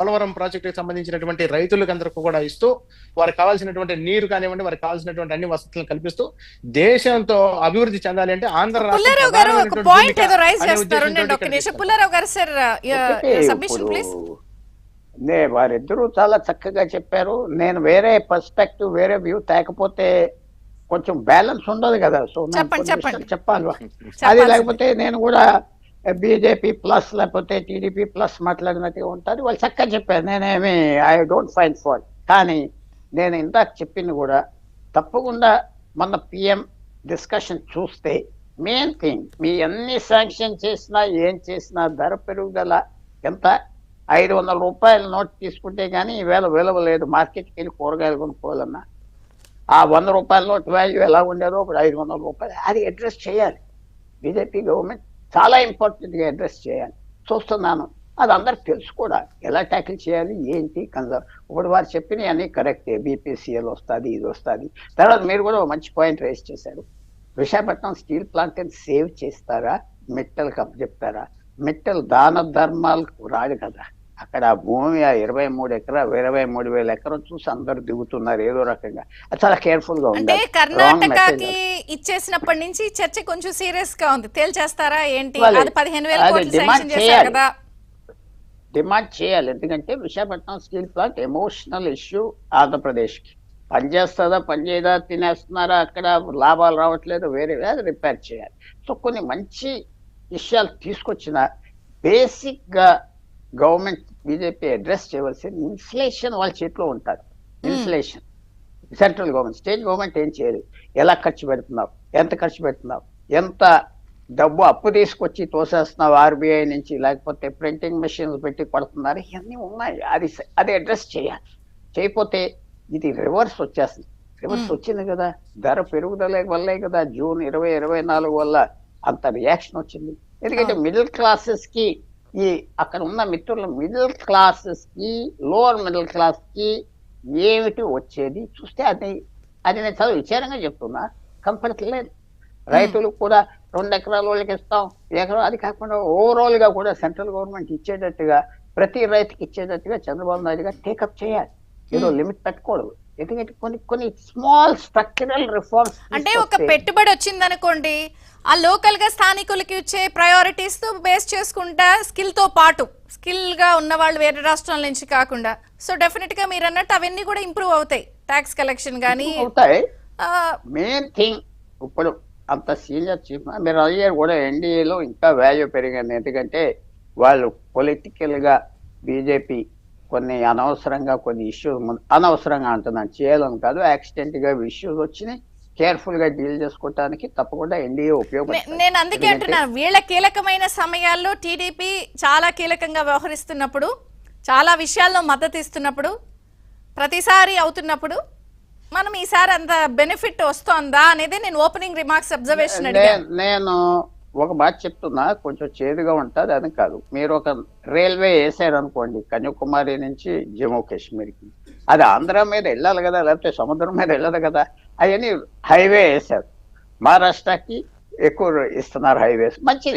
పోలవరం ప్రాజెక్టుకి సంబంధించినటువంటి రైతులకందరికీ కూడా ఇస్తూ వారికి కావాల్సినటువంటి నీరు కానివ్వండి, వారికి కావాల్సినటువంటి అన్ని వసతులను కల్పిస్తూ దేశంతో అభివృద్ధి చెందాలి అంటే ఆంధ్ర పుల్లారావు గారు ఒక పాయింట్ ఏదో రైజ్ చేస్తారు. నేను ఒక్క నిమిషం పుల్లారావు గారు సార్ సబ్మిషన్ ప్లీజ్. వారిద్దరూ చాలా చక్కగా చెప్పారు. నేను వేరే పర్స్పెక్టివ్ వేరే వ్యూ తేకపోతే కొంచెం బ్యాలెన్స్ ఉండదు కదా. సో చెప్పాలి అది, లేకపోతే నేను కూడా బీజేపీ ప్లస్ లేకపోతే టీడీపీ ప్లస్ మాట్లాడినట్టుగా ఉంటుంది. వాళ్ళు చక్కగా చెప్పారు, నేనేమి ఐ డోంట్ ఫైండ్ ఫాల్ట్. కానీ నేను ఇందాక చెప్పింది కూడా తప్పకుండా మన పిఎం డిస్కషన్ చూస్తే మెయిన్ థింగ్, మీ అన్ని శాంక్షన్ చేసినా ఏం చేసినా ధర పెరుగుదల ఎంత 500 రూపాయల నోట్ తీసుకుంటే కానీ ఈవేళ విలువ లేదు. మార్కెట్కి వెళ్ళి కూరగాయలు కొనుక్కోవాలన్నా ఆ 100 రూపాయల నోట్ వాల్యూ ఎలా ఉండేదో ఇప్పుడు 500 రూపాయలు. అది అడ్రస్ చేయాలి. బీజేపీ గవర్నమెంట్ చాలా ఇంపార్టెంట్గా అడ్రస్ చేయాలి. చూస్తున్నాను అది అందరికి తెలుసు కూడా, ఎలా ట్యాకిల్ చేయాలి ఏంటి ఇప్పుడు వారు చెప్పినవి అన్నీ కరెక్టే. బీపీసీఎల్ వస్తుంది, ఇది వస్తుంది. తర్వాత మీరు కూడా మంచి పాయింట్ రైజ్ చేశారు. విశాఖపట్నం స్టీల్ ప్లాంట్ సేవ్ చేస్తారా, మిట్టల్కి అప్పచెప్తారా? మిట్టల్ దాన ధర్మాలకు రాడు కదా. అక్కడ భూమి 23 ఎకరాలు 23,000 ఎకరం చూసి అందరు దిగుతున్నారు ఏదో రకంగా. అది చాలా కేర్ఫుల్ గా ఉంది. కర్ణాటకకి ఇచ్చేసినప్పటి నుంచి చర్చ కొంచెం సీరియస్ గా ఉంది. తేల్చేస్తారా ఏంటి? అది 15,000 కోట్లు శాంక్షన్ చేశారు కదా. డిమాండ్ చేయాలి. ఎందుకంటే Visakhapatnam steel plant emotional issue Andhra Pradesh కి. పనిచేస్తుందా పనిచేయదా, తినేస్తున్నారా, అక్కడ లాభాలు రావట్లేదు, వేరే అది రిపేర్ చేయాలి. సో కొన్ని మంచి విషయాలు తీసుకొచ్చిన బేసిక్ గా గవర్నమెంట్ బీజేపీ అడ్రస్ చేయవలసిన ఇన్ఫ్లేషన్ వాళ్ళ చేతిలో ఉంటుంది. Inflation central government, state government ఏం చేయదు. ఎలా ఖర్చు పెడుతున్నావు, ఎంత ఖర్చు పెడుతున్నావు, ఎంత డబ్బు అప్పు తీసుకొచ్చి తోసేస్తున్నావు ఆర్బీఐ నుంచి, లేకపోతే ప్రింటింగ్ మెషిన్స్ పెట్టి కొడుతున్నారు, ఇవన్నీ ఉన్నాయి. అది అడ్రస్ చేయాలి. చేయకపోతే ఇది రివర్స్ వచ్చేస్తుంది. రివర్స్ వచ్చింది కదా, ధర పెరుగుదల వల్లే కదా జూన్ 2024 వల్ల అంత రియాక్షన్ వచ్చింది. ఎందుకంటే మిడిల్ క్లాసెస్ కి, ఈ అక్కడ ఉన్న మిత్రులు మిడిల్ క్లాసెస్ కి, లోవర్ మిడిల్ క్లాస్ కి ఏమిటి వచ్చేది చూస్తే అది నేను చాలా విచారంగా చెప్తున్నా. కంఫర్ట్ లేదు. రైతులకు కూడా 2 ఎకరాల వాళ్ళకి ఇస్తాం, ఎకరం. అది కాకుండా ఓవరాల్ గా కూడా సెంట్రల్ గవర్నమెంట్ ఇచ్చేటట్టుగా, ప్రతి రైతుకి ఇచ్చేటట్టుగా చంద్రబాబు నాయుడు గారు టేకప్ చేయాలి. ఏదో లిమిట్ పెట్టకూడదు. ఎందుకంటే కొన్ని స్మాల్ స్ట్రక్చరల్ రిఫార్మ్స్, అంటే ఒక పెట్టుబడి వచ్చింది అనుకోండి, ఆ లోకల్ గా స్థానికులకి ఇచ్చే ప్రయారిటీస్ తో బేస్ చేసుకుంటా, స్కిల్ తో పాటు స్కిల్ గా ఉన్న వాళ్ళు వేరే రాష్ట్రాల నుంచి కాకుండా. సో డెఫినెట్ గా మీరు అన్నట్టు అవన్నీ కూడా ఇంప్రూవ్ అవుతాయి. ట్యాక్స్ కలెక్షన్ గానీ అవుతాయి. మెయిన్ థింగ్ ఇప్పుడు అంత సీనియర్ చీఫ్ మీరు అయ్యారు కూడా ఎన్డీఏలో ఇంకా వాల్యూ పెరిగింది. ఎందుకంటే వాళ్ళు పొలిటికల్ గా బీజేపీ కొన్ని అనవసరంగా కొన్ని ఇష్యూస్, అనవసరంగా అంటున్నాను, చేయాలని కాదు, యాక్సిడెంట్ గా ఇష్యూస్ వచ్చినాయి. కేర్ఫుల్ గా డీల్ చేసుకోవడానికి తప్పకుండా ఎన్డీఏ ఉపయోగపడుతుంది. నేను అందుకే అంటున్నాను, వీళ్ళ కీలకమైన సమయాల్లో టీడీపీ చాలా కీలకంగా వ్యవహరిస్తున్నప్పుడు, చాలా విషయాల్లో మద్దతు ఇస్తున్నప్పుడు, ప్రతిసారి అవుతున్నప్పుడు మనం ఈసారి అంత బెనిఫిట్ వస్తుందా అనేది నేను ఓపెనింగ్ రిమార్క్స్ అబ్జర్వేషన్ నేను ఒక మాట చెప్తున్నా, కొంచెం చేదుగా ఉంటుంది అని కాదు. మీరు ఒక రైల్వే వేసారు అనుకోండి కన్యాకుమారి నుంచి జమ్మూ కాశ్మీర్కి, అది ఆంధ్ర మీద వెళ్ళాలి కదా, లేకపోతే సముద్రం మీద వెళ్ళదు కదా. అవన్నీ హైవే వేశారు. మహారాష్ట్రకి ఎక్కువ ఇస్తున్నారు హైవేస్, మంచిది.